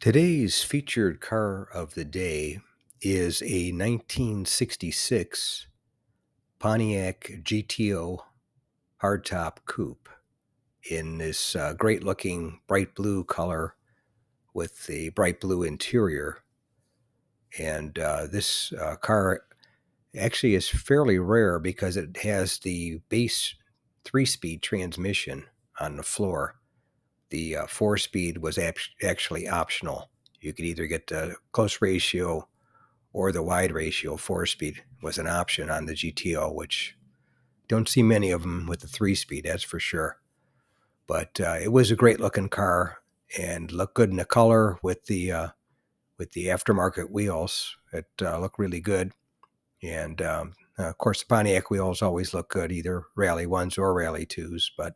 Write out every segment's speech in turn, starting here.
Today's featured car of the day is a 1966 Pontiac GTO hardtop coupe in this great looking bright blue color with the bright blue interior. And this car actually is fairly rare because it has the base 3-speed transmission on the floor. The 4-speed was actually optional. You could either get the close ratio or the wide ratio. 4-speed was an option on the GTO, which don't see many of them with the 3-speed, that's for sure. But it was a great looking car and looked good in the color with the aftermarket wheels. It looked really good. And of course, the Pontiac wheels always look good, either Rally 1s or Rally 2s. But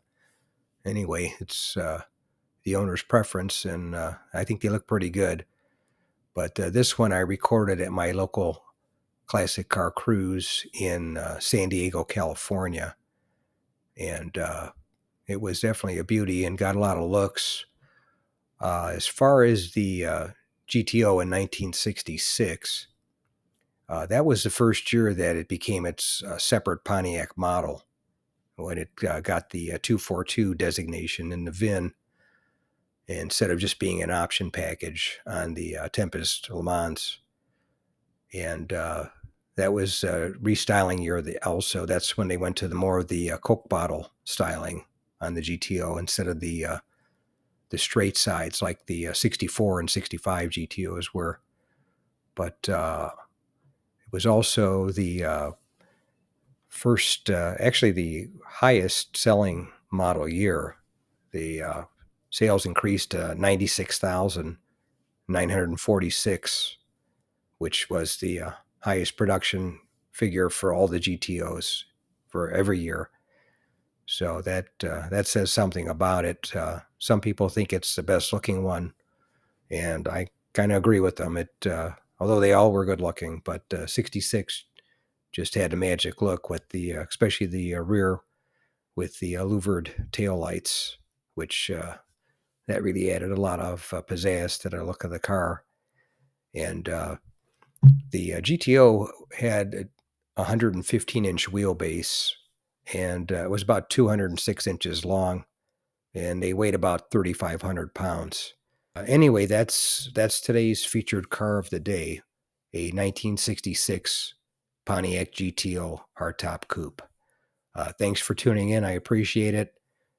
anyway, it's the owner's preference, and I think they look pretty good. But this one I recorded at my local classic car cruise in San Diego, California. And it was definitely a beauty and got a lot of looks. As far as the GTO in 1966, that was the first year that it became its separate Pontiac model when it got the 242 designation in the VIN instead of just being an option package on the Tempest Le Mans. And that was restyling year also. That's when they went to the more of the Coke bottle styling on the GTO instead of the straight sides like the 64 and 65 GTOs were. But it was also the first, actually the highest selling model year. The sales increased to 96,946, which was the highest production figure for all the GTOs for every year. So that says something about it. Some people think it's the best looking one, and I kind of agree with them. Although they all were good looking, but 66 just had a magic look with the, especially the rear with the louvered tail lights, which that really added a lot of pizzazz to the look of the car. And the GTO had a 115-inch wheelbase, and it was about 206 inches long, and they weighed about 3,500 pounds. Anyway, that's today's featured car of the day, a 1966 Pontiac GTO hardtop coupe. Thanks for tuning in. I appreciate it.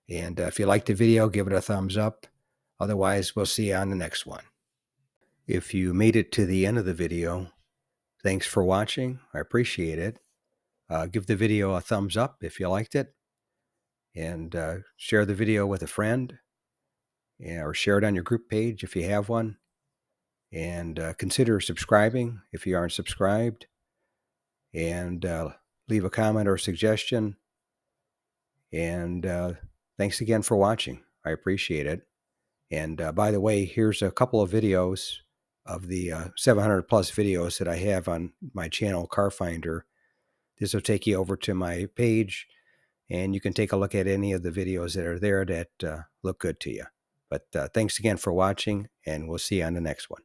And if you liked the video, give it a thumbs up. Otherwise, we'll see you on the next one. If you made it to the end of the video, thanks for watching. I appreciate it. Give the video a thumbs up if you liked it. And share the video with a friend. Or share it on your group page if you have one. And consider subscribing if you aren't subscribed. And leave a comment or suggestion. And thanks again for watching. I appreciate it. And by the way, here's a couple of videos of the 700 plus videos that I have on my channel, Car Finder. This will take you over to my page, and you can take a look at any of the videos that are there that look good to you. But thanks again for watching, and we'll see you on the next one.